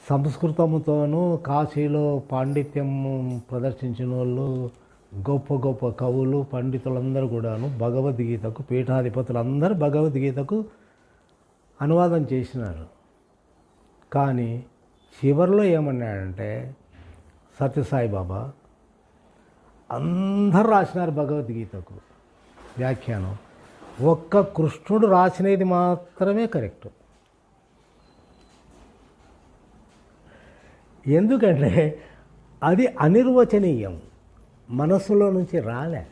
సంస్కృతముతోనూ కాశీలో పాండిత్యం ప్రదర్శించిన వాళ్ళు గొప్ప గొప్ప కవులు పండితులందరూ కూడాను భగవద్గీతకు పీఠాధిపతులందరూ భగవద్గీతకు అనువాదం చేసినారు. కానీ చివరిలో ఏమన్నాడంటే సత్యసాయి బాబా అందరు రాసినారు భగవద్గీతకు వ్యాఖ్యానం, ఒక్క కృష్ణుడు రాసినది మాత్రమే కరెక్ట్. ఎందుకంటే అది అనిర్వచనీయం, మనస్సులో నుంచి రాలే.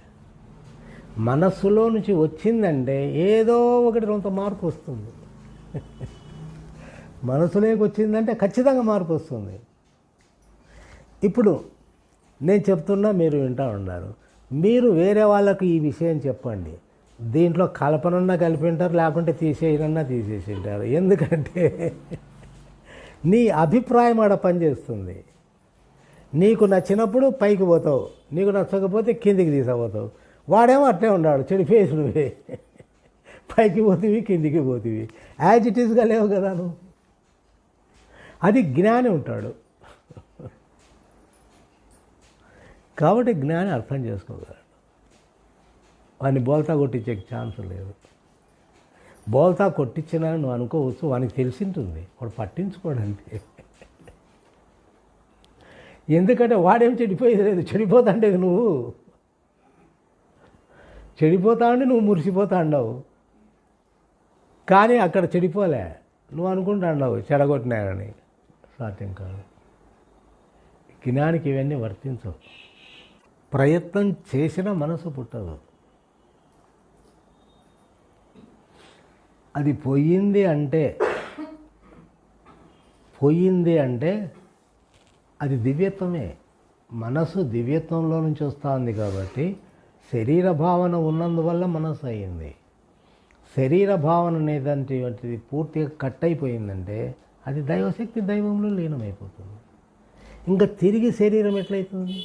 మనస్సులో నుంచి వచ్చిందంటే ఏదో ఒకటి కొంత మార్పు వస్తుంది. మనసులోకి వచ్చిందంటే ఖచ్చితంగా మార్పు వస్తుంది. ఇప్పుడు నేను చెప్తున్నా, మీరు వింటూ ఉన్నారు. మీరు వేరే వాళ్ళకు ఈ విషయం చెప్పండి, దీంట్లో కల్పనన్నా కలిపింటారు, లేకుంటే తీసేయనన్నా తీసేసింటారు. ఎందుకంటే నీ అభిప్రాయం ఆడ పనిచేస్తుంది. నీకు నచ్చినప్పుడు పైకి పోతావు, నీకు నచ్చకపోతే కిందికి తీసుకుపోతావు. వాడేమో అట్లే ఉన్నాడు, చెడిపోయేసి నువ్వే పైకి పోతివి కిందికి పోతివి, యాజ్ ఇట్ ఈస్గా లేవు కదా నువ్వు. అది జ్ఞాని ఉంటాడు. కాబట్టి జ్ఞాని అర్థం చేసుకోగలడు. వాడిని బోల్తా కొట్టించే ఛాన్స్ లేదు. బోల్తా కొట్టించినా నువ్వు అనుకోవచ్చు, వానికి తెలిసింటుంది, వాడు పట్టించుకోడంతే. ఎందుకంటే వాడేం చెడిపోయేది లేదు, చెడిపోతాండేది నువ్వు. చెడిపోతా ఉండి నువ్వు మురిసిపోతా ఉండవు, కానీ అక్కడ చెడిపోలే, నువ్వు అనుకుంటా ఉండవు చెడగొట్టినాయని. సాధ్యం కాదు. జ్ఞానికి ఇవన్నీ వర్తించవు. ప్రయత్నం చేసిన మనసు పుట్టదు. అది పోయింది అంటే అది దివ్యత్వమే. మనసు దివ్యత్వంలో నుంచి వస్తుంది కాబట్టి శరీర భావన ఉన్నందువల్ల మనసు అయ్యింది. శరీర భావన అనేటువంటిది పూర్తిగా కట్ అయిపోయిందంటే అది దైవశక్తి దైవంలో లీనమైపోతుంది. ఇంకా తిరిగి శరీరం ఎట్లయితుంది?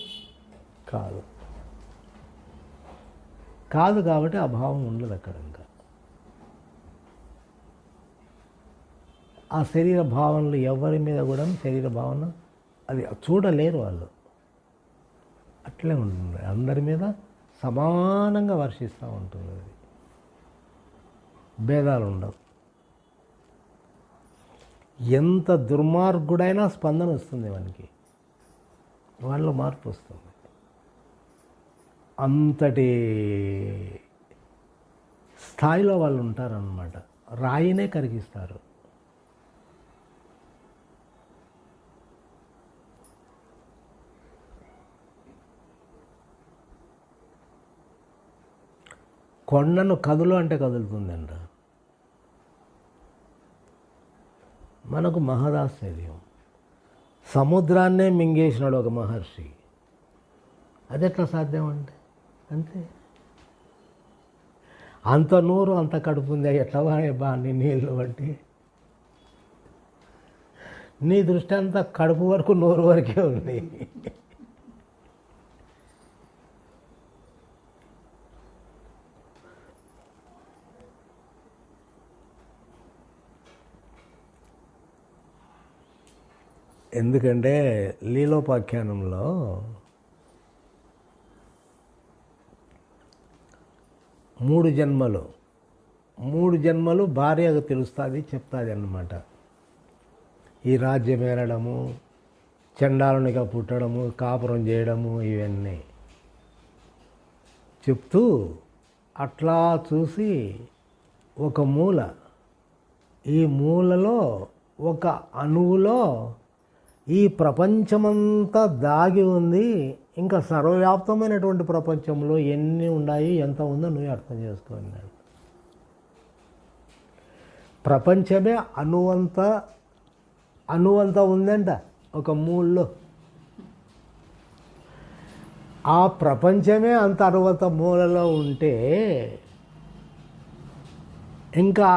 కాదు కాబట్టి ఆ భావం ఉండదు అక్కడ. ఇంకా ఆ శరీర భావనలు ఎవరి మీద కూడా శరీర భావన అది చూడలేరు వాళ్ళు. అట్లే ఉంటుంది, అందరి మీద సమానంగా వర్షిస్తూ ఉంటుంది. అది భేదాలు ఉండవు. ఎంత దుర్మార్గుడైనా స్పందన వస్తుంది వానికి, వాళ్ళలో మార్పు వస్తుంది. అంతటి స్థాయిలో వాళ్ళు ఉంటారన్నమాట. రాయినే కరిగిస్తారు. కొండను కదులు అంటే కదులుతుందంట. మనకు మహదాశ్చర్యం. సముద్రాన్నే మింగేసినాడు ఒక మహర్షి. అది ఎట్లా సాధ్యం అంటే అంతే. అంత నూరు అంత కడుపు ఉంది, ఎట్లా బాగా నీళ్ళు బట్టి నీ దృష్టి అంతా కడుపు వరకు నోరు వరకే ఉంది. ఎందుకంటే లీలోపాఖ్యానంలో మూడు జన్మలు భార్యకు తెలుస్తుంది, చెప్తుంది అన్నమాట. ఈ రాజ్యం ఏరడము, చండాలునిగా పుట్టడము, కాపురం చేయడము, ఇవన్నీ చెప్తూ అట్లా చూసి ఒక మూల, ఈ మూలలో ఒక అణువులో ఈ ప్రపంచమంతా దాగి ఉంది. ఇంకా సర్వవ్యాప్తమైనటువంటి ప్రపంచంలో ఎన్ని ఉన్నాయి, ఎంత ఉందో నువ్వు అర్థం చేసుకోన్నాడు. ప్రపంచమే అణువంత ఉందంట ఒక మూలలో. ఆ ప్రపంచమే అంత అణువంత మూలలో ఉంటే ఇంకా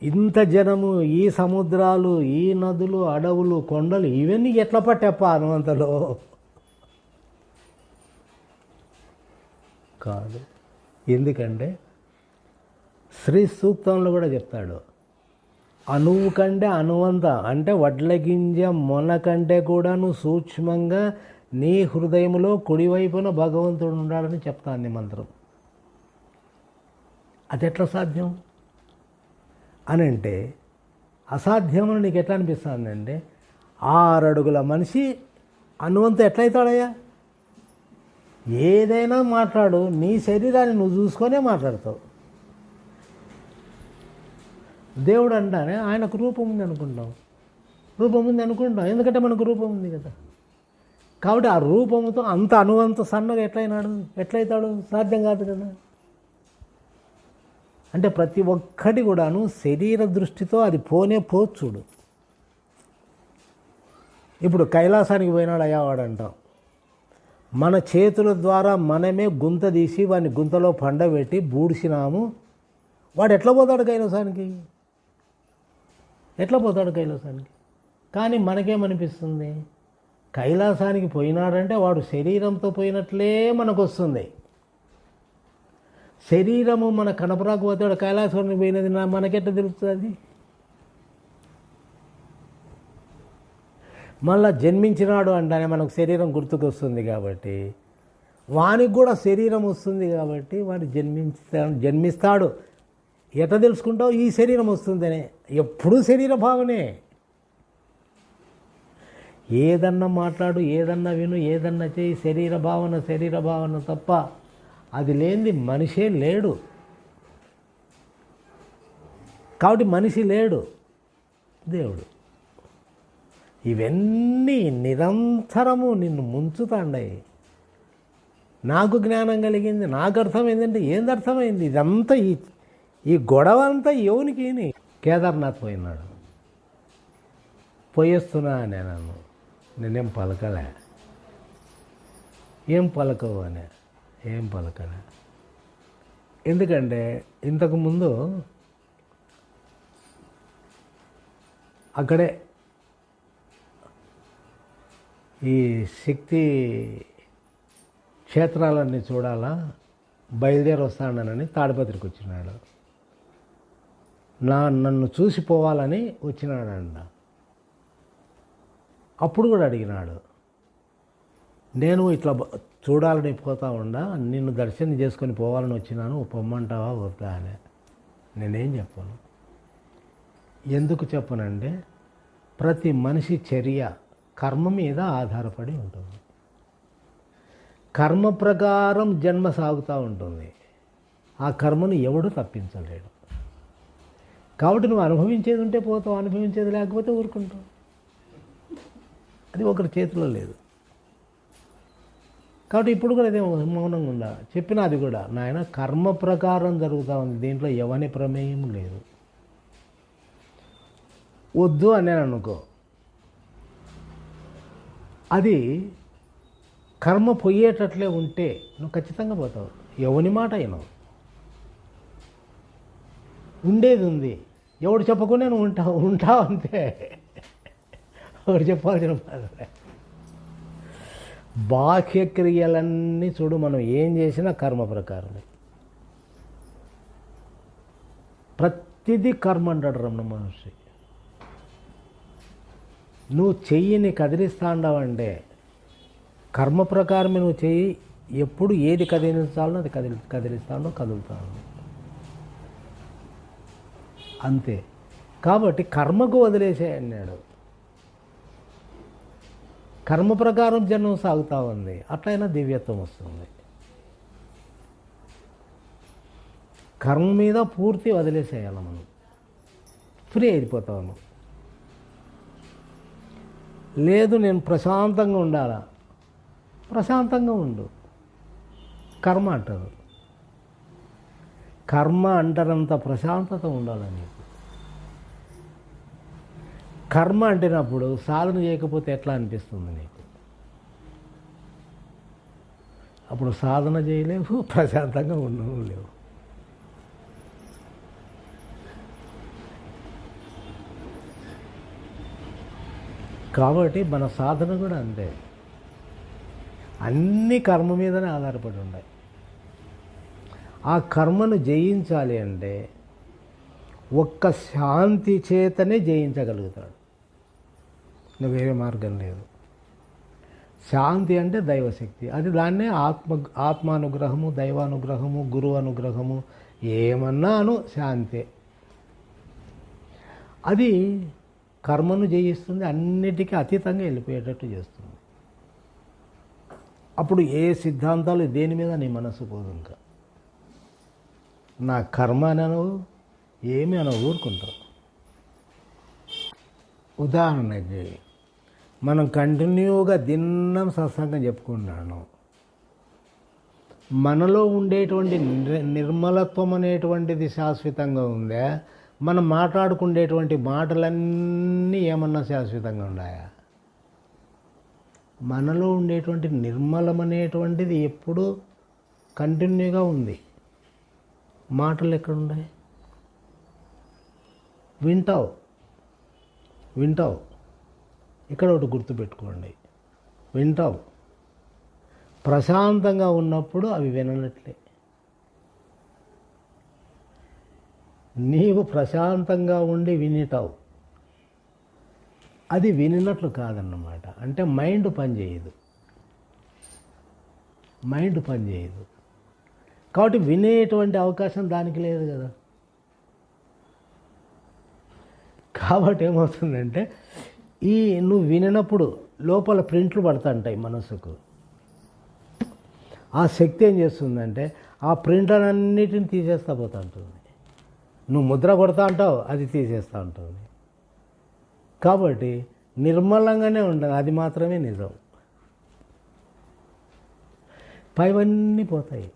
ఇంత జనము, ఈ సముద్రాలు, ఈ నదులు, అడవులు, కొండలు, ఇవన్నీ ఎట్లా పట్టేప్ప అనువంతలో? కాదు. ఎందుకంటే శ్రీ సూక్తంలో కూడా చెప్తాడు, అణువు కంటే అణువంత అంటే వడ్ల గింజ మొన కంటే కూడా నువ్వు సూక్ష్మంగా నీ హృదయంలో కుడివైపున భగవంతుడు ఉన్నాడని చెప్తాను ఈ మంత్రం. అది ఎట్లా సాధ్యం అని అంటే, అసాధ్యమని నీకు ఎట్లా అనిపిస్తుందంటే, 6 అడుగుల మనిషి అణువంత ఎట్లయితాడయ్యా? ఏదైనా మాట్లాడు, నీ శరీరాన్ని నువ్వు చూసుకొనే మాట్లాడతావు. దేవుడు అంటానే ఆయనకు రూపం ఉంది అనుకుంటాం, ఎందుకంటే మనకు రూపం ఉంది కదా. కాబట్టి ఆ రూపంతో అంత అణువంత సన్నగా ఎట్లయితాడు? సాధ్యం కాదు కదా. అంటే ప్రతి ఒక్కటి కూడాను శరీర దృష్టితో అది పోచూడు. ఇప్పుడు కైలాసానికి పోయినాడు అయ్యావాడు అంటాం, మన చేతుల ద్వారా మనమే గుంత తీసి వాడిని గుంతలో పండబెట్టి బూడిసినాము. వాడు ఎట్లా పోతాడు కైలాసానికి? కానీ మనకేమనిపిస్తుంది? కైలాసానికి పోయినాడంటే వాడు శరీరంతో పోయినట్లే మనకు వస్తుంది. శరీరము మన కనపరాకపోతే వాడు కైలాసానికి పోయినది మనకెట్లా తెలుస్తుంది? మళ్ళా జన్మించినాడు అంటానే మనకు శరీరం గుర్తుకొస్తుంది కాబట్టి, వానికి కూడా శరీరం వస్తుంది కాబట్టి వాడు జన్మిస్తాడు. ఎట్లా తెలుసుకుంటావు? ఈ శరీరం వస్తుందనే. ఎప్పుడూ శరీర భావనే. ఏదన్నా మాట్లాడు, ఏదన్నా విను, ఏదన్నా చేయి, శరీర భావన తప్ప అది లేనిది మనిషే లేడు. కాబట్టి మనిషి లేడు, దేవుడు. ఇవన్నీ నిరంతరము నిన్ను ముంచుతాండాయి. నాకు జ్ఞానం కలిగింది, నాకు అర్థమైందంటే ఏంది అర్థమైంది? ఇదంతా ఈ గొడవ అంతా ఎవనికి? కేదార్నాథ్ పోయినాడు, పోయేస్తున్నా నేనేం పలకలే. ఏం పలకవు అని ఏం పలకలే. ఎందుకంటే ఇంతకుముందు అక్కడే ఈ శక్తి క్షేత్రాలన్నీ చూడాలా, బయలుదేరి వస్తానని తాడిపత్రికి వచ్చినాడు. నన్ను చూసిపోవాలని వచ్చినాడంట. అప్పుడు కూడా అడిగినాడు, నేను ఇట్లా చూడాలని పోతా ఉండా, నిన్ను దర్శనం చేసుకొని పోవాలని వచ్చినాను, పొమ్మంటావా వద్దా అని. నేనేం చెప్పను. ఎందుకు చెప్పనంటే, ప్రతి మనిషి చర్య కర్మ మీద ఆధారపడి ఉంటుంది. కర్మ ప్రకారం జన్మ సాగుతూ ఉంటుంది. ఆ కర్మను ఎవడు తప్పించలేడు. కాబట్టి నువ్వు అనుభవించేది ఉంటే పోతావు, అనుభవించేది లేకపోతే ఊరుకుంటావు. అది ఒకరి చేతిలో లేదు. కాబట్టి ఇప్పుడు కూడా అదే మౌనంగా ఉండా చెప్పిన. అది కూడా నాయన కర్మ ప్రకారం జరుగుతూ ఉంది, దీంట్లో ఎవరి ప్రమేయం లేదు. వద్దు అని నేను అనుకో, అది కర్మ పోయేటట్లే ఉంటే నువ్వు ఖచ్చితంగా పోతావు. ఎవని మాట అయినావు, ఉండేది ఉంది. ఎవడు చెప్పకుండా నువ్వు ఉంటావు అంతే. ఒకటి చెప్పాల్సిన బాధ. బాహ్యక్రియలన్నీ చూడు, మనం ఏం చేసినా కర్మ ప్రకారమే. ప్రతిదీ కర్మ అంటాడు రమణ మహర్షి. నువ్వు చెయ్యిని కదిలిస్తాండవంటే కర్మ ప్రకారమే నువ్వు చెయ్యి. ఎప్పుడు ఏది కదిలించాలో అది కదిలిస్తాడో కదులుతాడు అంతే. కాబట్టి కర్మకు వదిలేసే అన్నాడు. కర్మ ప్రకారం జన్మ సాగుతూ ఉంది, అట్లయినా దివ్యత్వం వస్తుంది. కర్మ మీద పూర్తి వదిలేసేయాలి మనం, ఫ్రీ అయిపోతాను. లేదు నేను ప్రశాంతంగా ఉండాలా, ప్రశాంతంగా ఉండు. కర్మ అంటారు. కర్మ అంటారంత ప్రశాంతత ఉండాలి నీకు. కర్మ అంటేనప్పుడు సాధన చేయకపోతే ఎట్లా అనిపిస్తుంది నీకు? అప్పుడు సాధన చేయలేవు, ప్రశాంతంగా ఉండవు లేవు. కాబట్టి మన సాధన కూడా అంతే, అన్ని కర్మ మీదనే ఆధారపడి ఉన్నాయి. ఆ కర్మను జయించాలి అంటే ఒక్క శాంతి చేతనే జయించగలుగుతాడు. ఇంకా వేరే మార్గం లేదు. శాంతి అంటే దైవశక్తి. అది దాన్నే ఆత్మానుగ్రహము, దైవానుగ్రహము, గురువు అనుగ్రహము ఏమన్నాను శాంతే. అది కర్మను జయిస్తుంది, అన్నిటికీ అతీతంగా వెళ్ళిపోయేటట్టు చేస్తుంది. అప్పుడు ఏ సిద్ధాంతాలు దేని మీద నీ మనసు పోదు. ఇంకా నా కర్మ అనవు, ఏమి అనవు, ఊరుకుంటావు. ఉదాహరణకి మనం కంటిన్యూగా దినం సత్సంగం చెప్పుకుంటున్నాను. మనలో ఉండేటువంటి నిర్మలత్వం అనేటువంటిది శాశ్వతంగా ఉందా? మనం మాట్లాడుకునేటువంటి మాటలన్నీ ఏమన్నా శాశ్వతంగా ఉన్నాయా? మనలో ఉండేటువంటి నిర్మలం అనేటువంటిది ఎప్పుడూ కంటిన్యూగా ఉంది. మాటలు ఎక్కడున్నాయి? వింటావు. ఇక్కడ ఒకటి గుర్తుపెట్టుకోండి, వింటావు. ప్రశాంతంగా ఉన్నప్పుడు అవి విననట్లే. నీవు ప్రశాంతంగా ఉండి వినిటావు, అది వినినట్లు కాదన్నమాట. అంటే మైండ్ పనిచేయదు. కాబట్టి వినేటువంటి అవకాశం దానికి లేదు కదా. కాబట్టి ఏమవుతుందంటే నువ్వు వినినప్పుడు లోపల ప్రింట్లు పడుతుంటాయి మనసుకు. ఆ శక్తి ఏం చేస్తుందంటే ఆ ప్రింట్లన్నిటిని తీసేస్తా పోతూ ఉంటుంది. నువ్వు ముద్ర కొడతా అంటావు, అది తీసేస్తూ ఉంటుంది. కాబట్టి నిర్మలంగానే ఉండదు, అది మాత్రమే నిజం. పైవన్నీ పోతాయి.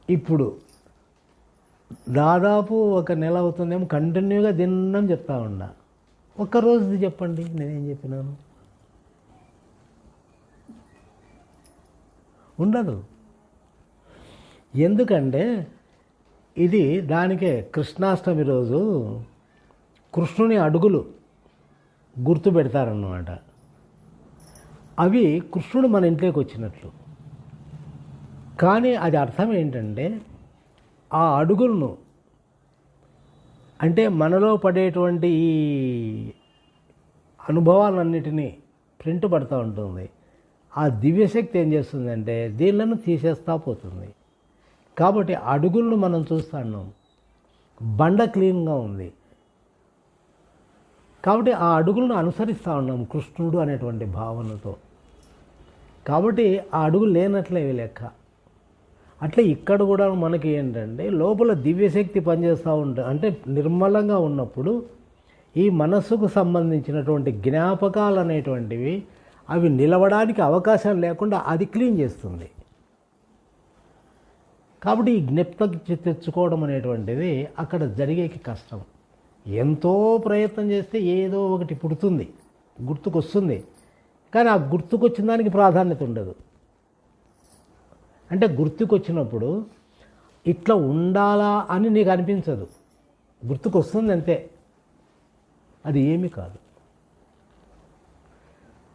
ఇప్పుడు దాదాపు 1 నెల అవుతుందేమో కంటిన్యూగా దినం చెప్తా ఉన్నా. ఒక్కరోజుది చెప్పండి నేనేం చెప్పినాను. ఉండదు. ఎందుకంటే ఇది దానికే కృష్ణాష్టమి రోజు కృష్ణుని అడుగులు గుర్తు పెడతారన్నమాట. అవి కృష్ణుడు మన ఇంట్లోకి వచ్చినట్లు. కానీ అది అర్థం ఏంటంటే ఆ అడుగులను అంటే మనలో పడేటువంటి ఈ అనుభవాలన్నిటినీ ప్రింట్ పడుతూ ఉంటుంది. ఆ దివ్యశక్తి ఏం చేస్తుందంటే దీళ్ళను తీసేస్తూ పోతుంది. కాబట్టి అడుగులను మనం చూస్తున్నాం, బండ క్లీన్గా ఉంది. కాబట్టి ఆ అడుగులను అనుసరిస్తూ ఉన్నాం కృష్ణుడు అనేటువంటి భావనతో. కాబట్టి ఆ అడుగులు లేనట్లే లెక్క. అట్లా ఇక్కడ కూడా మనకి ఏంటంటే లోపల దివ్యశక్తి పనిచేస్తూ ఉంటుంది. అంటే నిర్మలంగా ఉన్నప్పుడు ఈ మనస్సుకు సంబంధించినటువంటి జ్ఞాపకాలు అనేటువంటివి అవి నిలవడానికి అవకాశం లేకుండా అది క్లీన్ చేస్తుంది. కాబట్టి ఈ జ్ఞప్తి తెచ్చుకోవడం అనేటువంటిది అక్కడ జరిగేకి కష్టం. ఎంతో ప్రయత్నం చేస్తే ఏదో ఒకటి పుడుతుంది, గుర్తుకొస్తుంది. కానీ ఆ గుర్తుకొచ్చిన దానికి ప్రాధాన్యత ఉండదు. అంటే గుర్తుకొచ్చినప్పుడు ఇట్లా ఉండాలా అని నీకు అనిపించదు, గుర్తుకొస్తుంది అంతే, అది ఏమీ కాదు.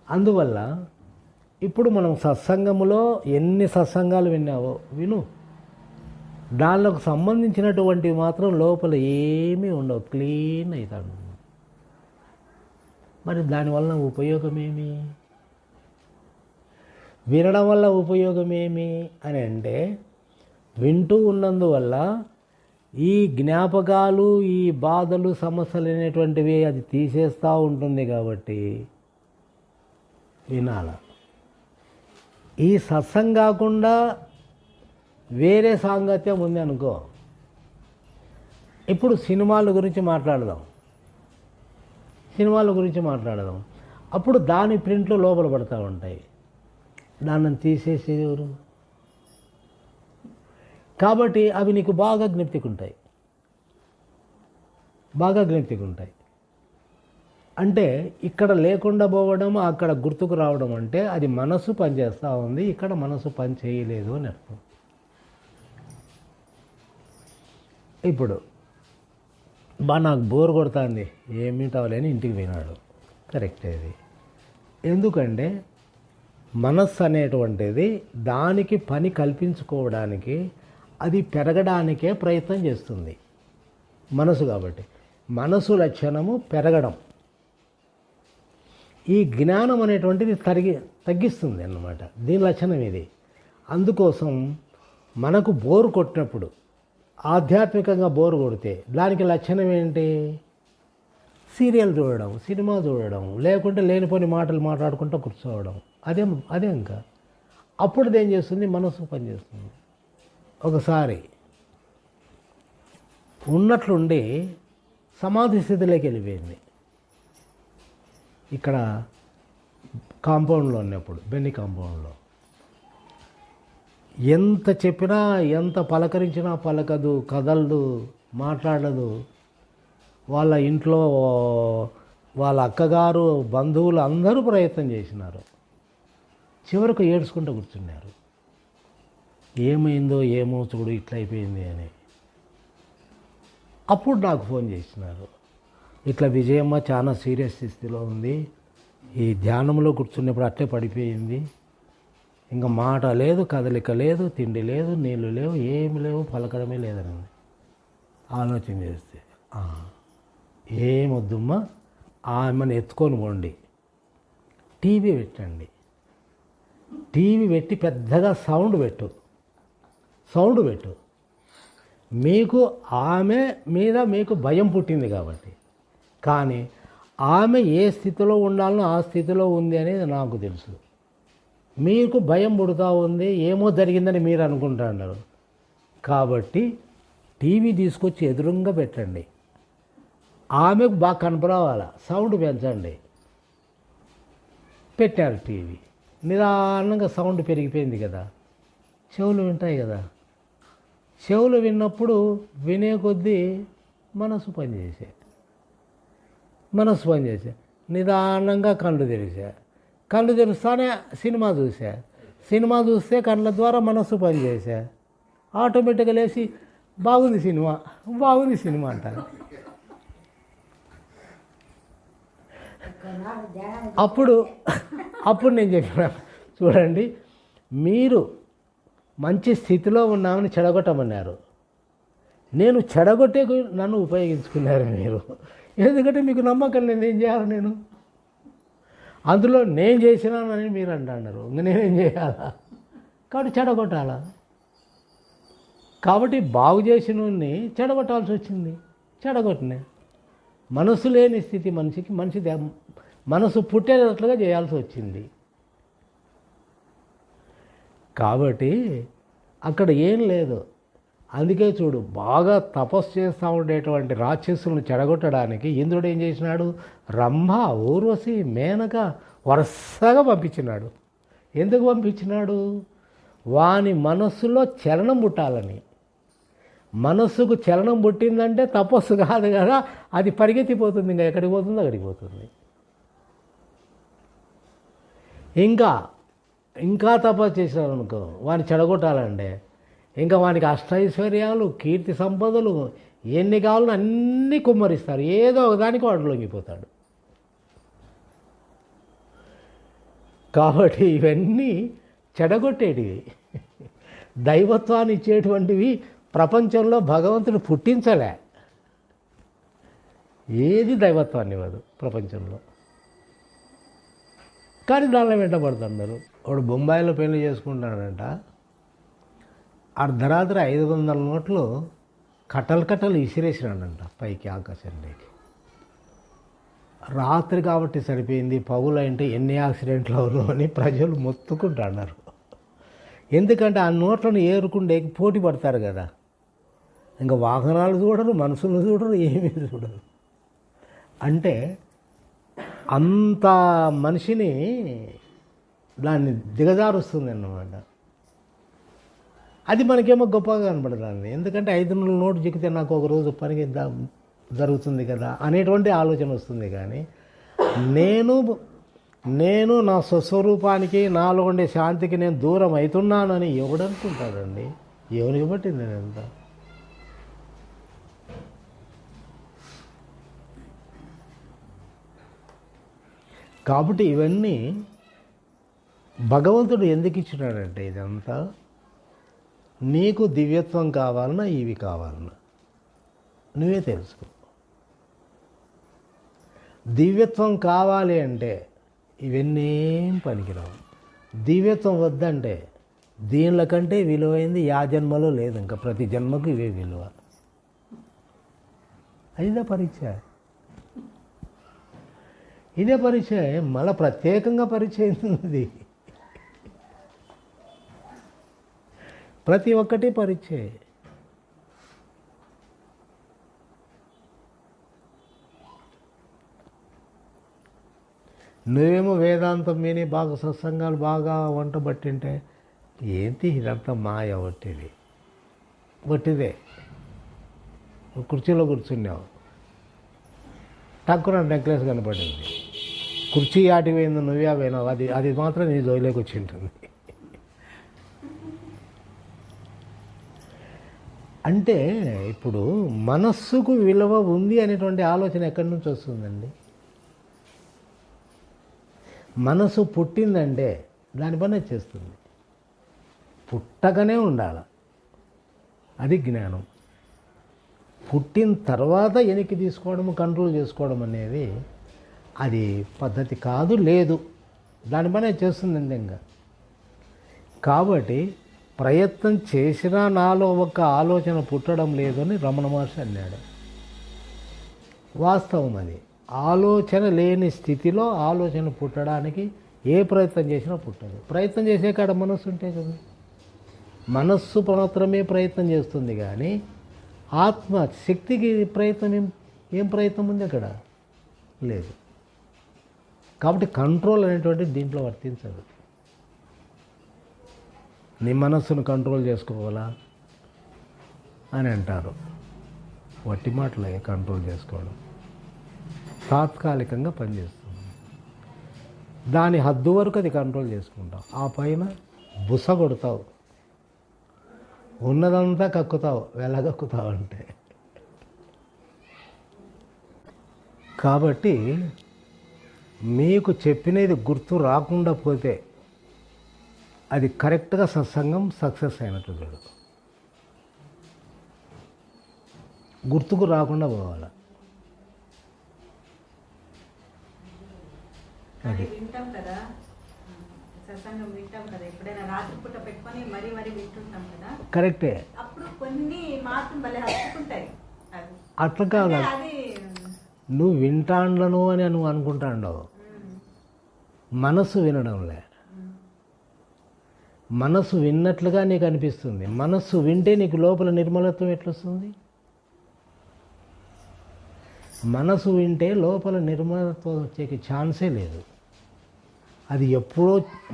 అందువల్ల ఇప్పుడు మనం సత్సంగములో ఎన్ని సత్సంగాలు విన్నావో విను, దానిలోకి సంబంధించినటువంటివి మాత్రం లోపల ఏమీ ఉండవు, క్లీన్ అవుతాడు. మరి దానివల్ల ఉపయోగమేమి? వినడం వల్ల ఉపయోగమేమి అని అంటే వింటూ ఉన్నందువల్ల ఈ జ్ఞాపకాలు, ఈ బాధలు, సమస్యలు అనేటువంటివి అది తీసేస్తూ ఉంటుంది. కాబట్టి వినాల. ఈ సత్సంగం కాకుండా వేరే సాంగత్యం ఉంది అనుకో. ఇప్పుడు సినిమాల గురించి మాట్లాడదాం. అప్పుడు దాని ప్రింట్లు లోపల పడుతూ ఉంటాయి, దాన్ని తీసేసేది ఎవరు? కాబట్టి అవి నీకు బాగా జ్ఞప్తికుంటాయి. అంటే ఇక్కడ లేకుండా పోవడం, అక్కడ గుర్తుకు రావడం అంటే అది మనసు పనిచేస్తూ ఉంది, ఇక్కడ మనసు పని చేయలేదు అని అర్థం. ఇప్పుడు నాకు బోర్ కొడుతుంది, ఏమిటావలేని ఇంటికి పోయినాడు. కరెక్టే అది. ఎందుకంటే మనస్సు అనేటువంటిది దానికి పని కల్పించుకోవడానికి, అది పెరగడానికే ప్రయత్నం చేస్తుంది. మనసు కాబట్టి మనసు లక్షణము పెరగడం, ఈ జ్ఞానం అనేటువంటిది తగ్గిస్తుంది అన్నమాట. దీని లక్షణం ఇది. అందుకోసం మనకు బోరు కొట్టినప్పుడు, ఆధ్యాత్మికంగా బోరు కొడితే దానికి లక్షణం ఏంటి? సీరియల్ చూడడం, సినిమా చూడడం, లేకుంటే లేనిపోని మాటలు మాట్లాడుకుంటూ కూర్చోవడం. అదే ఇంకా అప్పుడు ఏం చేస్తుంది? మనసు పనిచేస్తుంది. ఒకసారి ఉన్నట్లుండి సమాధి స్థితిలోకి వెళ్ళిపోయింది. ఇక్కడ కాంపౌండ్లో ఉన్నప్పుడు, బెన్ని కాంపౌండ్లో ఎంత చెప్పినా, ఎంత పలకరించినా పలకదు, కదలదు, మాట్లాడదు. వాళ్ళ ఇంట్లో వాళ్ళ అక్కగారు, బంధువులు అందరూ ప్రయత్నం చేసినారు. చివరకు ఏడ్చుకుంటూ కూర్చున్నారు. ఏమైందో ఏమో చూడు, ఇట్లా అయిపోయింది అని. అప్పుడు నాకు ఫోన్ చేసినారు, ఇట్లా విజయమ్మ చాలా సీరియస్ స్థితిలో ఉంది, ఈ ధ్యానంలో కూర్చున్నప్పుడు అట్లే పడిపోయింది, ఇంకా మాట లేదు, కదలిక లేదు, తిండి లేదు, నీళ్ళు లేవు, ఏమి లేవు, పలకడమే లేదని ఆలోచన చేస్తే, ఏమొద్దమ్మా, ఆమెను ఎత్తుకొని పోండి, టీవీ పెట్టండి, టీవీ పెట్టి పెద్దగా సౌండ్ పెట్టు, మీకు ఆమె మీద మీకు భయం పుట్టింది కాబట్టి. కానీ ఆమె ఏ స్థితిలో ఉండాలనో ఆ స్థితిలో ఉంది అనేది నాకు తెలుసు. మీకు భయం పుడుతూ ఉంది, ఏమో జరిగిందని మీరు అనుకుంటున్నారు. కాబట్టి టీవీ తీసుకొచ్చి ఎదురుగా పెట్టండి, ఆమెకు బాగా కనపరావాలా, సౌండ్ పెంచండి. పెట్టారు టీవీ. నిదానంగా సౌండ్ పెరిగిపోయింది కదా, చెవులు వింటాయి కదా. చెవులు విన్నప్పుడు వినే కొద్దీ మనసు పనిచేసే నిదానంగా కళ్ళు తెరుస్తానే సినిమా చూస్తే కళ్ళ ద్వారా మనసు పనిచేసా. ఆటోమేటిక్గా లేచి బాగుంది సినిమా అంటారు. అప్పుడు నేను చెప్పిన, చూడండి, మీరు మంచి స్థితిలో ఉన్నామని చెడగొట్టమన్నారు, నేను చెడగొట్టే నన్ను ఉపయోగించుకున్నారు మీరు. ఎందుకంటే మీకు నమ్మకం లేదు, ఏం చేయాలి నేను, అందులో నేను చేసినానని మీరు అంటున్నారు, ఇంక నేనేం చేయాలా? కాబట్టి చెడగొట్టాలా. కాబట్టి బాగు చేసిన చెడగొట్టాల్సి వచ్చింది, చెడగొట్టినా. మనసు లేని స్థితి మనిషికి మనసు పుట్టేటట్లుగా చేయాల్సి వచ్చింది. కాబట్టి అక్కడ ఏం లేదు. అందుకే చూడు, బాగా తపస్సు చేస్తూ ఉండేటువంటి రాక్షసులను చెడగొట్టడానికి ఇంద్రుడు ఏం చేసినాడు? రంభ, ఊర్వశి, మేనక వరుసగా పంపించినాడు. ఎందుకు పంపించినాడు? వాని మనస్సులో చలనం పుట్టాలని. మనస్సుకు చలనం పుట్టిందంటే తపస్సు కాదు కదా, అది పరిగెత్తిపోతుంది, ఇంకా ఎక్కడికి పోతుందో అక్కడికి పోతుంది. ఇంకా తపస్సు చేసినారనుకో, వాని చెడగొట్టాలంటే ఇంకా వానికి అష్టైశ్వర్యాలు, కీర్తి సంపదలు ఎన్ని కావాలో అన్నీ కుమ్మరిస్తారు, ఏదో ఒకదానికి వాడు లొంగిపోతాడు. కాబట్టి ఇవన్నీ చెడగొట్టేటివి, దైవత్వాన్ని ఇచ్చేటువంటివి ప్రపంచంలో భగవంతుడు పుట్టించలే. ఏది దైవత్వాన్ని ఇవ్వదు ప్రపంచంలో. కానీ దానిలో వెంటబడుతున్నారు. వాడు బొంబాయిలో పెళ్లి చేసుకుంటాడంట, అర్ధరాత్రి 500 నోట్లు కట్టలు ఇసిరేసినాడంట పైకి, ఆకాశంలోకి. రాత్రి కాబట్టి సరిపోయింది, పగులంటే ఎన్ని యాక్సిడెంట్లు అవును అని ప్రజలు మొత్తుకుంటున్నారు. ఎందుకంటే ఆ నోట్లను ఏరుకుండే పోటీ పడతారు కదా, ఇంకా వాహనాలు చూడరు, మనుషులు చూడరు, ఏమీ చూడరు. అంటే అంత మనిషిని దాన్ని దిగజారుస్తుంది అన్నమాట. అది మనకేమో గొప్పగా కనపడుతుంది. ఎందుకంటే 500 నోటు చిక్కితే నాకు ఒక రోజు పనికి జరుగుతుంది కదా అనేటువంటి ఆలోచన వస్తుంది. కానీ నేను నా స్వస్వరూపానికి, నాలో ఉండే శాంతికి నేను దూరం అవుతున్నానని ఎవడనుకుంటాడండి? ఎవరికి పట్టింది నేనంతా? కాబట్టి ఇవన్నీ భగవంతుడు ఎందుకు ఇచ్చినాడంటే, ఇదంతా నీకు దివ్యత్వం కావాలన్నా, ఇవి కావాలన్నా, నువ్వే తెలుసుకో. దివ్యత్వం కావాలి అంటే ఇవన్నీ ఏం పనికిరావు. దివ్యత్వం వద్దంటే దీనిల కంటే విలువైంది యా జన్మలో లేదు, ఇంకా ప్రతి జన్మకు ఇవే విలువ. ఇదే పరీక్ష. ఇదే పరీక్ష. మళ్ళీ ప్రత్యేకంగా పరీక్ష అయింది. ప్రతి ఒక్కటి పరీక్షే. నువ్వేమో వేదాంతం విని బాగా సత్సంగాలు బాగా వంట పట్టింటే ఏంటి ఇదంతా మాయ, ఒట్టిదే. కుర్చీలో కూర్చున్నావు, టక్కున నెక్లెస్ కనపడింది, కుర్చీ ఆటి పోయింది, నువ్వే పోయినావు, అది మాత్రం నీ జోలిలోకి వచ్చి ఉంటుంది. అంటే ఇప్పుడు మనస్సుకు విలువ ఉంది అనేటువంటి ఆలోచన ఎక్కడి నుంచి వస్తుందండి? మనసు పుట్టిందంటే దాని పని చేస్తుంది. పుట్టగానే ఉండాలి, అది జ్ఞానం. పుట్టిన తర్వాత వెనక్కి తీసుకోవడం, కంట్రోల్ చేసుకోవడం అనేది అది పద్ధతి కాదు, లేదు. దాని పని చేస్తుందండి. ఇంకా కాబట్టి ప్రయత్నం చేసినా నాలో ఒక ఆలోచన పుట్టడం లేదు అని రమణ మహర్షి అన్నాడు. వాస్తవం అది. ఆలోచన లేని స్థితిలో ఆలోచన పుట్టడానికి ఏ ప్రయత్నం చేసినా పుట్టదు. ప్రయత్నం చేసే కాడ మనస్సు ఉంటే కదా. మనస్సు మాత్రమే ప్రయత్నం చేస్తుంది, కానీ ఆత్మ శక్తికి ప్రయత్నం ఏం ప్రయత్నం ఉంది అక్కడ? లేదు. కాబట్టి కంట్రోల్ అనేటువంటి దీంట్లో వర్తించదు. నీ మనస్సును కంట్రోల్ చేసుకోవాలా అని అంటారు. వట్టి మాటలే కంట్రోల్ చేసుకోవడం. తాత్కాలికంగా పనిచేస్తుంది. దాని హద్దు వరకు అది కంట్రోల్ చేసుకుంటావు. ఆ పైన బుస కొడతావు, ఉన్నదంతా కక్కుతావు, వెళ్ళగక్కుతావు అంటే. కాబట్టి మీకు చెప్పినది గుర్తు రాకుండా పోతే అది కరెక్ట్గా సత్సంగం సక్సెస్ అయినట్టు చూడు. గుర్తుకు రాకుండా పోవాలి. అది వింటాం కదా, సత్సంగం వింటాం కదా, ఎప్పుడైనా రాత్రిపూట పెట్టుకొని మరీ వింటుంటాం కదా, కరెక్టే. అప్పుడు కొన్ని మాత్రం భలే హత్తుకుంటాయి. అట్లా కాదు, నువ్వు వింటాండ్లను అని నువ్వు అనుకుంటాండవు. మనసు వినడంలే, మనసు విన్నట్లుగా నీకు అనిపిస్తుంది. మనస్సు వింటే నీకు లోపల నిర్మలత్వం ఎట్లొస్తుంది? మనసు వింటే లోపల నిర్మలత్వం వచ్చే ఛాన్సే లేదు. అది ఎప్పుడో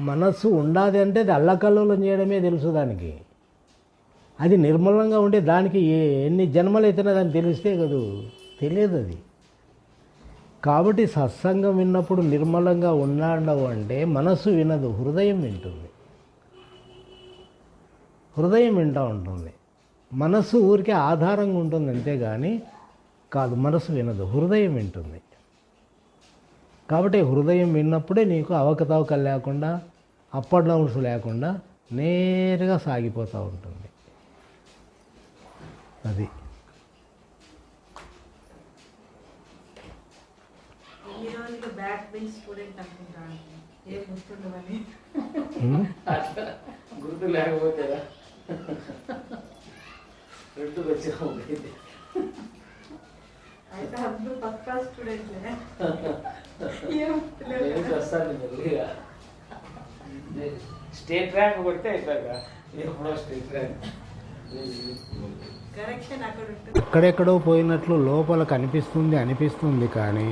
మనస్సు ఉండాలి అంటే అది అల్లకల్లోలం చేయడమే తెలుసు దానికి. అది నిర్మలంగా ఉంటే దానికి ఎన్ని జన్మలు అయితేనే దానికి తెలిస్తే కదూ, తెలియదు అది. కాబట్టి సత్సంగం విన్నప్పుడు నిర్మలంగా ఉన్నాడవు అంటే మనస్సు వినదు, హృదయం వింటుంది. హృదయం వింటూ ఉంటుంది. మనస్సు ఊరికే ఆధారంగా ఉంటుంది అంతేగాని కాదు, మనసు వినదు, హృదయం వింటుంది. కాబట్టి హృదయం విన్నప్పుడే నీకు అవకతవకలు లేకుండా, అప్ అండ్ డౌన్స్ లేకుండా నేరుగా సాగిపోతూ ఉంటుంది. అది గుర్తు లేకపోతే స్టేట్ ర్యాంక్ కొడితే అయిపోయాక ఎప్పుడో స్టేట్ ర్యాంక్. ఎక్కడెక్కడో పోయినట్లు లోపల అనిపిస్తుంది కానీ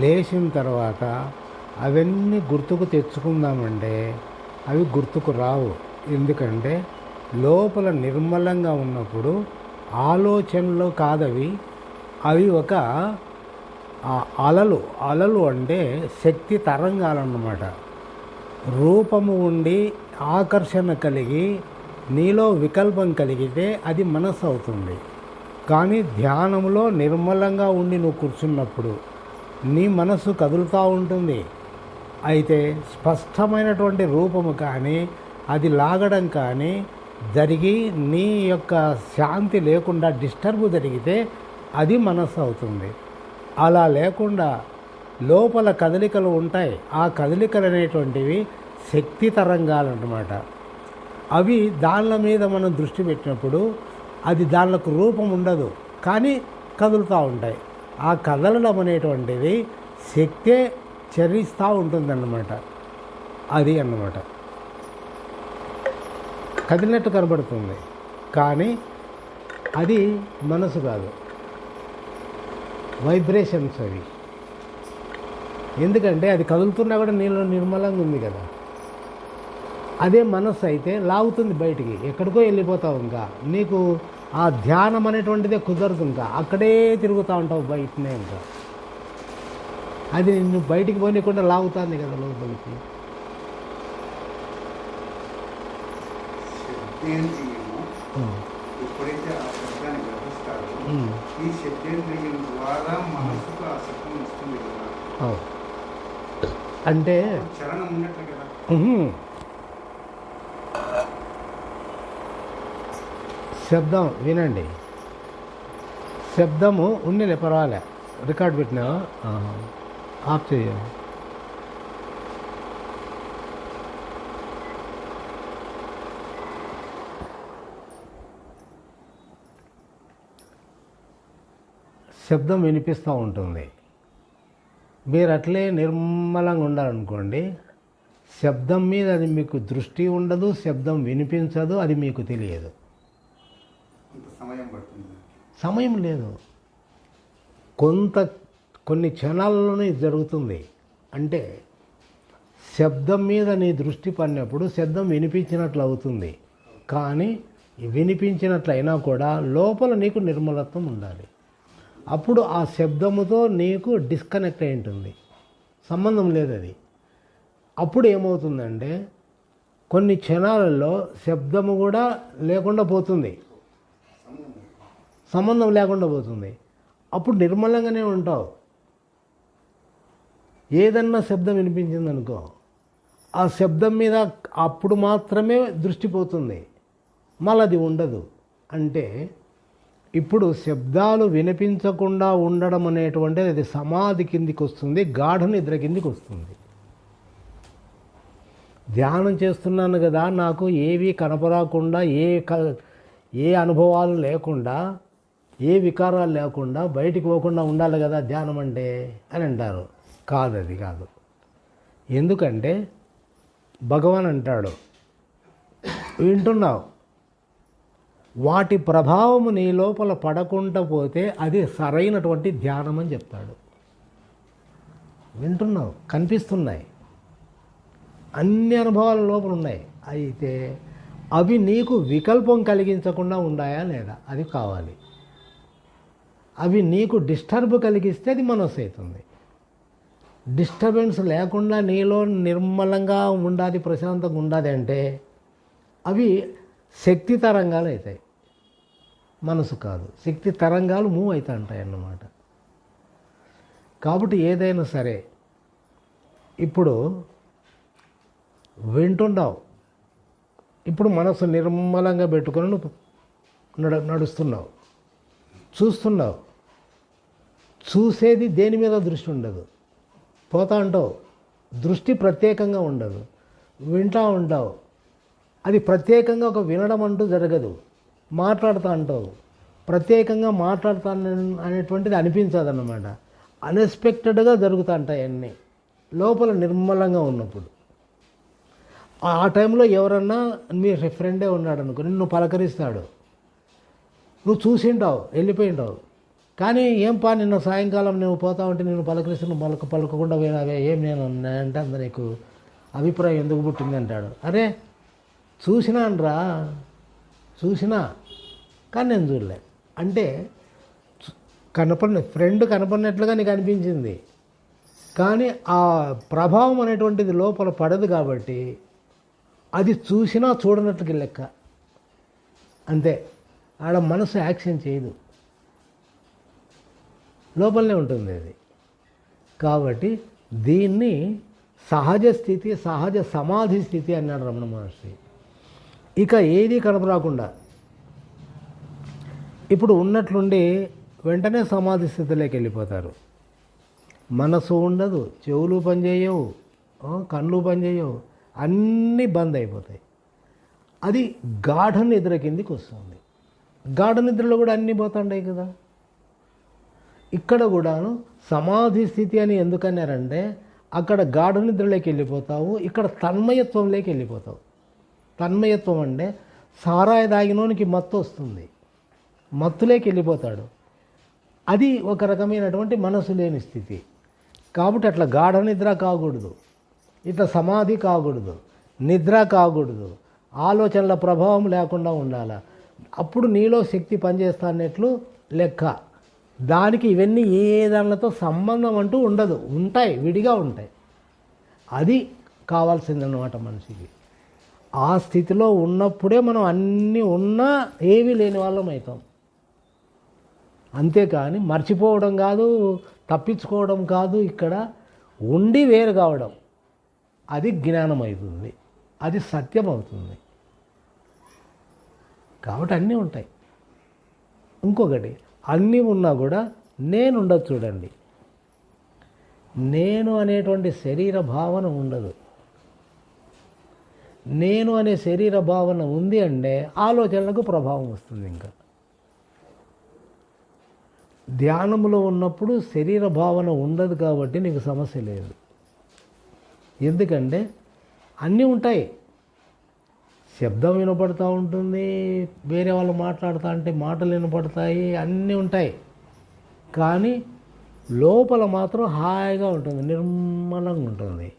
లేచిన తర్వాత అవన్నీ గుర్తుకు తెచ్చుకుందామంటే అవి గుర్తుకు రావు. ఎందుకంటే లోపల నిర్మలంగా ఉన్నప్పుడు ఆలోచనలు కాదవి, అవి ఒక అలలు అంటే శక్తి తరంగాలన్నమాట. రూపము ఉండి ఆకర్షణ కలిగి నీలో వికల్పం కలిగితే అది మనస్సు అవుతుంది. కానీ ధ్యానంలో నిర్మలంగా ఉండి నువ్వు కూర్చున్నప్పుడు నీ మనస్సు కదులుతూ ఉంటుంది. అయితే స్పష్టమైనటువంటి రూపము కానీ అది లాగడం కానీ జరిగి నీ యొక్క శాంతి లేకుండా డిస్టర్బ్ జరిగితే అది మనస్సు అవుతుంది. అలా లేకుండా లోపల కదలికలు ఉంటాయి. ఆ కదలికలు అనేటువంటివి శక్తి తరంగాలు అన్నమాట. అవి దానిల మీద మనం దృష్టి పెట్టినప్పుడు అది దానిలకు రూపం ఉండదు, కానీ కదులుతూ ఉంటాయి. ఆ కదలడం అనేటువంటిది శక్తే చరిస్తూ ఉంటుందన్నమాట. అది అన్నమాట కదిలినట్టు కనబడుతుంది, కానీ అది మనసు కాదు, వైబ్రేషన్స్ అవి. ఎందుకంటే అది కదులుతున్నా కూడా నీళ్ళు నిర్మలంగా ఉంది కదా. అదే మనస్సు అయితే లాగుతుంది బయటికి, ఎక్కడికో వెళ్ళిపోతావు. ఇంకా నీకు ఆ ధ్యానం అనేటువంటిదే కుదరదు, ఇంకా అక్కడే తిరుగుతూ ఉంటావు బయటనే. ఇంకా అది నిన్ను బయటికి పోనీయకుండా లాగుతుంది కదా లోపలికి. ఎప్పుడైతే ఆ శబ్దాన్ని గ్రహిస్తారో ఈ శబ్దేంద్రియం ద్వారా మనసుకు ఆ శబ్దం వస్తుంది కదా. అంటే చలనం ఉన్నట్లు కదా. శబ్దం వినండి, శబ్దము ఉన్నలే పర్వాలే, రికార్డ్ పెట్టినావా? ఆఫ్ చేయ. శబ్దం వినిపిస్తూ ఉంటుంది. మీరు అట్లే నిర్మలంగా ఉండాలనుకోండి, శబ్దం మీద అది మీకు దృష్టి ఉండదు, శబ్దం వినిపించదు, అది మీకు తెలియదు. సమయం పడుతుంది, సమయం లేదు, కొన్ని క్షణాలలోనే ఇది జరుగుతుంది. అంటే శబ్దం మీద నీ దృష్టి పడినప్పుడు శబ్దం వినిపించినట్లు అవుతుంది, కానీ వినిపించినట్లయినా కూడా లోపల నీకు నిర్మలత్వం ఉండాలి. అప్పుడు ఆ శబ్దముతో నీకు డిస్కనెక్ట్ అయి ఉంటుంది, సంబంధం లేదు అది. అప్పుడు ఏమవుతుందంటే కొన్ని క్షణాలలో శబ్దము కూడా లేకుండా పోతుంది, సంబంధం లేకుండా పోతుంది. అప్పుడు నిర్మలంగానే ఉంటావు. ఏదన్నా శబ్దం వినిపించిందనుకో, ఆ శబ్దం మీద అప్పుడు మాత్రమే దృష్టి పోతుంది, మళ్ళీ అది ఉండదు. అంటే ఇప్పుడు శబ్దాలు వినిపించకుండా ఉండడం అనేటువంటిది అది సమాధి కిందికి వస్తుంది, గాఢ నిద్ర కిందికి వస్తుంది. ధ్యానం చేస్తున్నాను కదా, నాకు ఏవి కనపడకుండా, ఏ అనుభవాలు లేకుండా, ఏ వికారాలు లేకుండా బయటికి పోకుండా ఉండాలి కదా ధ్యానం అంటే అని అంటారు. కాదు, అది కాదు. ఎందుకంటే భగవాన్ అంటాడు, వింటున్నావు, వాటి ప్రభావము నీ లోపల పడకుండా పోతే అది సరైనటువంటి ధ్యానం అని చెప్తాడు. వింటున్నావు, కనిపిస్తున్నాయి, అన్ని అనుభవాల లోపల ఉన్నాయి, అయితే అవి నీకు వికల్పం కలిగించకుండా ఉన్నాయా లేదా, అది కావాలి. అవి నీకు డిస్టర్బ్ కలిగిస్తే అది మనస్సు అవుతుంది. డిస్టర్బెన్స్ లేకుండా నీలో నిర్మలంగా ఉండాలి, ప్రశాంతంగా ఉండాలి అంటే అవి శక్తి తరంగాలు అవుతాయి, మనసు కాదు. శక్తి తరంగాలు మూవ్ అవుతూ ఉంటాయి అన్నమాట. కాబట్టి ఏదైనా సరే ఇప్పుడు వింటున్నావు, ఇప్పుడు మనసు నిర్మలంగా పెట్టుకొని నువ్వు నడుస్తున్నావు, చూస్తున్నావు. చూసేది దేని మీద దృష్టి ఉండదు, పోతా ఉంటావు, దృష్టి ప్రత్యేకంగా ఉండదు. వింటూ ఉంటావు, అది ప్రత్యేకంగా ఒక వినడం అంటూ జరగదు. మాట్లాడుతూ అంటావు, ప్రత్యేకంగా మాట్లాడుతాను అనేటువంటిది అనిపించదు అన్నమాట. అన్ఎక్స్పెక్టెడ్గా జరుగుతూ ఉంటాయి అన్నీ లోపల నిర్మలంగా ఉన్నప్పుడు. ఆ టైంలో ఎవరన్నా మీ ఫ్రెండే ఉన్నాడు అనుకో, నిన్ను పలకరిస్తాడు, నువ్వు చూసింటావు, వెళ్ళిపోయింటావు. కానీ ఏం నిన్న సాయంకాలం నువ్వు పోతా ఉంటే నేను పలకరిస్తే నువ్వు పలకకుండా పోయినావే, ఏం నేను అంటే అంత నీకు అభిప్రాయం ఎందుకు పుట్టింది అంటాడు. అరే చూసినానరా, చూసినా కానీ నేను చూడలే అంటే ఫ్రెండ్ కనపడినట్లుగా నీకు అనిపించింది, కానీ ఆ ప్రభావం అనేటువంటిది లోపల పడదు. కాబట్టి అది చూసినా చూడనట్లుకి లెక్క, అంతే. ఆడ మనసు యాక్షన్ చేయదు, లోపలనే ఉంటుంది అది. కాబట్టి దీన్ని సహజ స్థితి, సహజ సమాధి స్థితి అన్నాడు రమణ మహర్షి. ఇక ఏది కనపరాకుండా ఇప్పుడు ఉన్నట్లుండి వెంటనే సమాధి స్థితిలోకి వెళ్ళిపోతారు. మనసు ఉండదు, చెవులు పనిచేయవు, కళ్ళు పనిచేయవు, అన్నీ బంద్ అయిపోతాయి. అది గాఢ నిద్ర కిందికి వస్తుంది. గాఢ నిద్రలో కూడా అన్నీ పోతుంటాయి కదా. ఇక్కడ కూడాను సమాధి స్థితి అని ఎందుకన్నారంటే అక్కడ గాఢ నిద్రలోకి వెళ్ళిపోతావు, ఇక్కడ తన్మయత్వంలోకి వెళ్ళిపోతావు. తన్మయత్వం అంటే సారాయి తాగినోనికి మత్తు వస్తుంది, మత్తులోకి వెళ్ళిపోతాడు. అది ఒక రకమైనటువంటి మనసు లేని స్థితి. కాబట్టి అట్లా గాఢ నిద్ర కాకూడదు, ఇట్లా సమాధి కాకూడదు, నిద్ర కాకూడదు, ఆలోచనల ప్రభావం లేకుండా ఉండాలి. అప్పుడు నీలో శక్తి పనిచేస్తానట్లు లెక్క. దానికి ఇవన్నీ ఏ దానితో సంబంధం అంటూ ఉండదు, ఉంటాయి, విడిగా ఉంటాయి. అది కావాల్సిందన్నమాట మనిషికి. ఆ స్థితిలో ఉన్నప్పుడే మనం అన్నీ ఉన్నా ఏమీ లేని వాళ్ళం అవుతాం. అంతేకాని మర్చిపోవడం కాదు, తప్పించుకోవడం కాదు. ఇక్కడ ఉండి వేరు కావడం, అది జ్ఞానం అవుతుంది, అది సత్యం అవుతుంది. కాబట్టి అన్నీ ఉంటాయి. ఇంకొకటి, అన్నీ ఉన్నా కూడా నేను ఉండదు. చూడండి, నేను అనేటువంటి శరీర భావన ఉండదు. నేను అనే శరీర భావన ఉంది అంటే ఆలోచనలకు ప్రభావం వస్తుంది. ఇంకా ధ్యానంలో ఉన్నప్పుడు శరీర భావన ఉండదు కాబట్టి నీకు సమస్య లేదు. ఎందుకంటే అన్నీ ఉంటాయి. శబ్దం వినపడుతూ ఉంటుంది, వేరే వాళ్ళు మాట్లాడుతూ ఉంటే మాటలు వినపడతాయి, అన్నీ ఉంటాయి. కానీ లోపల మాత్రం హాయిగా ఉంటుంది, నిర్మలంగా ఉంటుంది.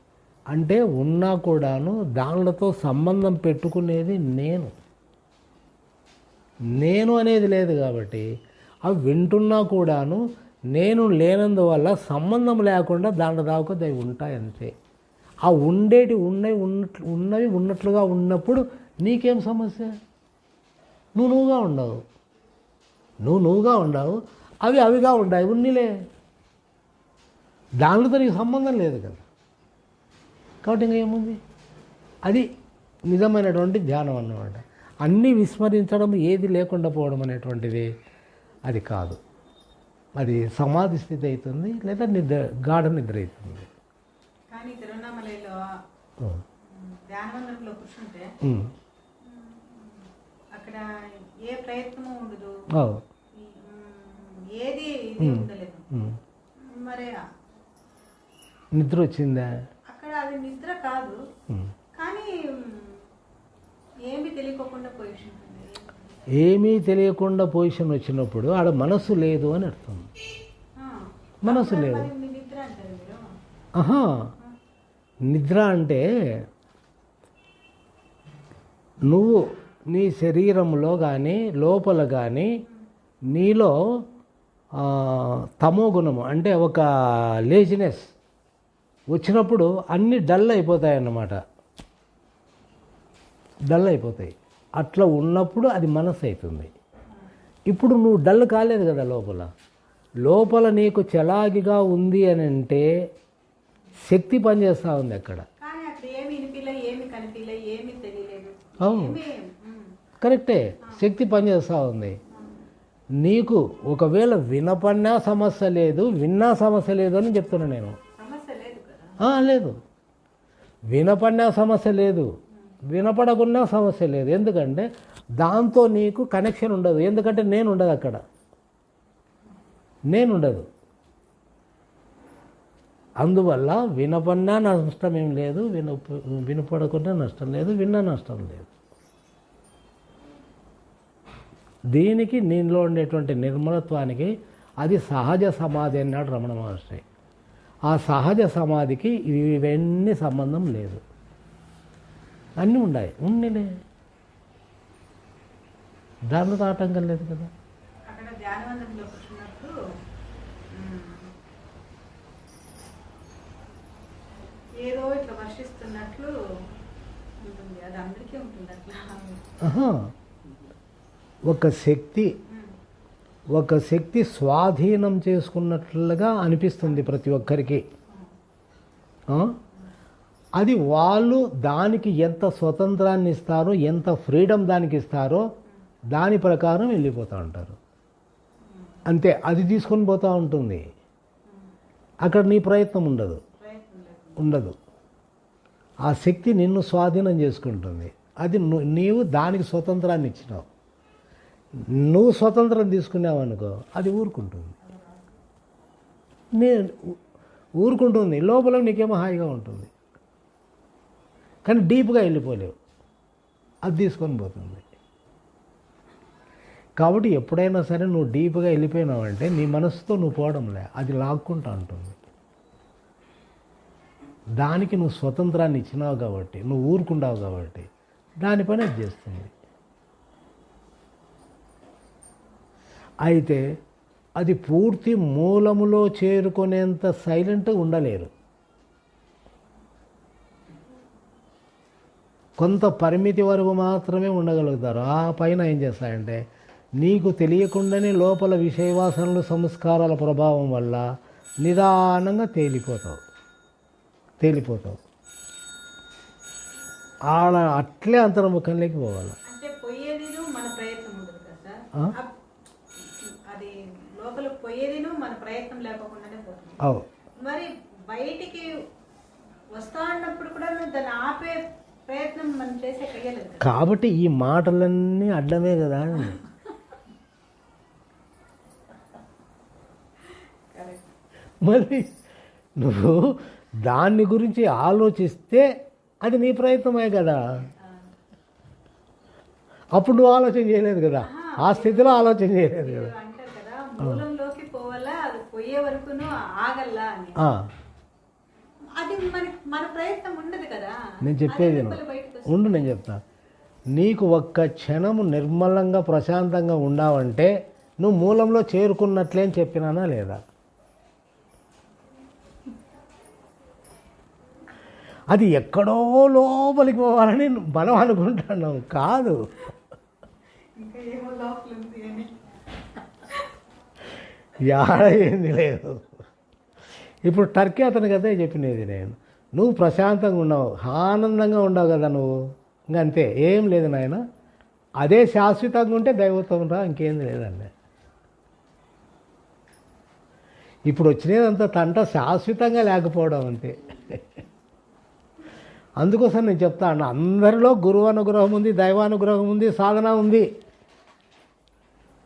అంటే ఉన్నా కూడాను దానితో సంబంధం పెట్టుకునేది నేను అనేది లేదు. కాబట్టి అవి వింటున్నా కూడాను నేను లేనందువల్ల సంబంధం లేకుండా దాంట్లో దాకా అవి ఉంటాయి అంతే. ఆ ఉండేటి ఉన్నవి ఉన్నట్లుగా ఉన్నప్పుడు నీకేం సమస్య? నువ్వుగా ఉండవు, నువ్వుగా ఉండవు, అవి అవిగా ఉంటాయి, ఉన్నిలే. దానితో నీకు సంబంధం లేదు కదా. కాబట్టి ఇంకేముంది? అది నిజమైనటువంటి ధ్యానం అన్నమాట. అన్నీ విస్మరించడం, ఏది లేకుండా పోవడం అనేటువంటిది అది కాదు. అది సమాధి స్థితి అవుతుంది, లేదా గాఢ నిద్ర అవుతుంది. కానీ తిరువన్నామలలో ధ్యానవంతంలో కూర్చుంటే అక్కడ ఏ ప్రయత్నము ఉండదు, ఏది ఉండలేదు. మరి నిద్ర వచ్చిందా? అక్కడ అది నిద్ర కాదు, కానీ ఏమీ తెలియకుండా పొజిషన్ ఉంటుంది. ఏమీ తెలియకుండా పొజిషన్ వచ్చినప్పుడు ఆడ మనసు లేదు అని అర్థం. మనసు లేదు. నిద్ర అంటారు మీరు? ఆహా, నిద్ర అంటే నువ్వు నీ శరీరంలో కానీ లోపల కానీ నీలో తమో గుణము అంటే ఒక లేజినెస్ వచ్చినప్పుడు అన్నీ డల్ అయిపోతాయి అన్నమాట. డల్ అయిపోతాయి. అట్లా ఉన్నప్పుడు అది మనసు అవుతుంది. ఇప్పుడు నువ్వు డల్ కాలేదు కదా. లోపల నీకు చలాగిగా ఉంది అని అంటే శక్తి పనిచేస్తూ ఉంది అక్కడ. అవును, కరెక్టే, శక్తి పనిచేస్తూ ఉంది. నీకు ఒకవేళ వినపడినా సమస్య లేదు, విన్నా సమస్య లేదు అని చెప్తున్నా నేను. లేదు, వినపడినా సమస్య లేదు, వినపడకున్నా సమస్య లేదు. ఎందుకంటే దాంతో నీకు కనెక్షన్ ఉండదు. ఎందుకంటే నేను ఉండదు అక్కడ, నేనుండదు. అందువల్ల వినపడినా నష్టం ఏం లేదు, వినపడకుండా నష్టం లేదు, విన్నా నష్టం లేదు. దీనికి నీలో ఉండేటువంటి నిర్మలత్వానికి అది సహజ సమాధి అన్నాడు రమణ మహర్షి. ఆ సహజ సమాధికి ఇవన్నీ సంబంధం లేదు. అన్నీ ఉన్నాయి, ఉన్నిలే, దానితో ఆటంకం లేదు కదా. అక్కడ ధ్యానవంతంలో కూర్చున్నప్పుడు ఏదో ఇట్లా వర్షిస్తున్నట్లు ఉంటుంది. అది అందరికీ ఉంటుంది అట్లా. ఒక శక్తి స్వాధీనం చేసుకున్నట్లుగా అనిపిస్తుంది ప్రతి ఒక్కరికి. అది వాళ్ళు దానికి ఎంత స్వతంత్రాన్ని ఇస్తారో, ఎంత ఫ్రీడమ్ దానికి ఇస్తారో దాని ప్రకారం వెళ్ళిపోతూ ఉంటారు. అంతే, అది తీసుకొని పోతూ ఉంటుంది. అక్కడ నీ ప్రయత్నం ఉండదు. ప్రయత్నం లేకుండా. ఉండదు. ఆ శక్తి నిన్ను స్వాధీనం చేసుకుంటుంది. అది నీవు దానికి స్వతంత్రాన్ని ఇచ్చినావు. నువ్వు స్వతంత్రం తీసుకున్నావు అనుకో, అది ఊరుకుంటుంది. ఊరుకుంటుంది, లోపల నీకేమో హాయిగా ఉంటుంది. కానీ డీప్గా వెళ్ళిపోలేవు, అది తీసుకొని పోతుంది. కాబట్టి ఎప్పుడైనా సరే నువ్వు డీప్గా వెళ్ళిపోయినావంటే నీ మనసుతో నువ్వు పోవడంలే, అది లాక్కుంటా ఉంటుంది. దానికి నువ్వు స్వతంత్రాన్ని ఇచ్చినావు కాబట్టి, నువ్వు ఊరుకుంటావు కాబట్టి దానిపైన అది చేస్తుంది. అయితే అది పూర్తి మూలములో చేరుకునేంత సైలెంట్గా ఉండలేరు. కొంత పరిమితి వరకు మాత్రమే ఉండగలుగుతారు. ఆ పైన ఏం చేస్తాయంటే నీకు తెలియకుండానే లోపల విషయవాసనలు సంస్కారాల ప్రభావం వల్ల నిదానంగా తేలిపోతావు. ఆడ అట్లే అంతర్ముఖంలోకి పోవాలి. అంటే పోయేదిను మన ప్రయత్నం ఉండదు కదా సార్. అది లోపల పోయేదిను మన ప్రయత్నం లేకుండానే పోతుంది. అవు మరి బయటికి వస్తా అన్నప్పుడు కూడా దాన్ని ఆపే ప్రయత్నం మనం చేసే కయ్యలేదు కదా. కాబట్టి ఈ మాటలన్నీ అడ్డమే కదా. కరెక్ట్. మరి నువ్వు దాన్ని గురించి ఆలోచిస్తే అది నీ ప్రయత్నమే కదా. అప్పుడు నువ్వు ఆలోచన చేయలేదు కదా, ఆ స్థితిలో ఆలోచన చేయలేదు కదా. అంటారు కదా మూలంలోకి పోవాలా, అది పోయే వరకును ఆగల్లా అని. అది మన ప్రయత్నం ఉండదు కదా. నేను చెప్పేది అదే లోపల బయటకు వస్తుంది. ఉండు, నేను చెప్తా. నీకు ఒక్క క్షణము నిర్మలంగా ప్రశాంతంగా ఉండావంటే నువ్వు మూలంలో చేరుకున్నట్లే అని చెప్పినానా లేదా? అది ఎక్కడో లోపలికి పోవాలని మనం అనుకుంటున్నాం, కాదు. ఇంకా ఏమో లోపల ఉంది అని. యాడ ఏంది లేదు. ఇప్పుడు టర్కీ అతనికి అదే చెప్పినది నేను. నువ్వు ప్రశాంతంగా ఉన్నావు, ఆనందంగా ఉండవు కదా నువ్వు, ఇంకంతే, ఏం లేదు నాయన. అదే శాశ్వతంగా ఉంటే దైవత్వం రా, ఇంకేం లేదండి. ఇప్పుడు వచ్చినదంతా తంట శాశ్వతంగా లేకపోవడం అంతే. అందుకోసం నేను చెప్తాను, అందరిలో గురువు అనుగ్రహం ఉంది, దైవానుగ్రహం ఉంది, సాధన ఉంది.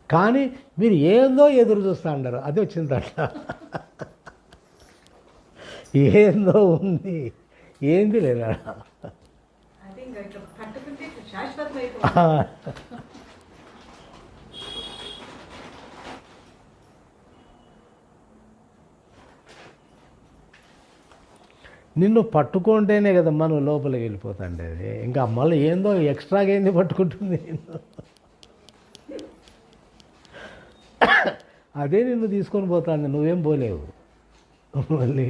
కానీ మీరు ఏందో ఎదురు చూస్తూ ఉంటారు, అది వచ్చిందట. ఏందో ఉంది, ఏంది లేదా. అది ఇంకా ఇట్లా పట్టుకుంటే శాశ్వతం అయిపోతుంది. నిన్ను పట్టుకుంటేనే కదా మనం లోపలికి వెళ్ళిపోతాండి. అది ఇంకా మళ్ళీ ఏందో ఎక్స్ట్రాగా ఏంది పట్టుకుంటుంది నిన్ను. అదే నిన్ను తీసుకొని పోతాంది, నువ్వేం పోలేవు మళ్ళీ.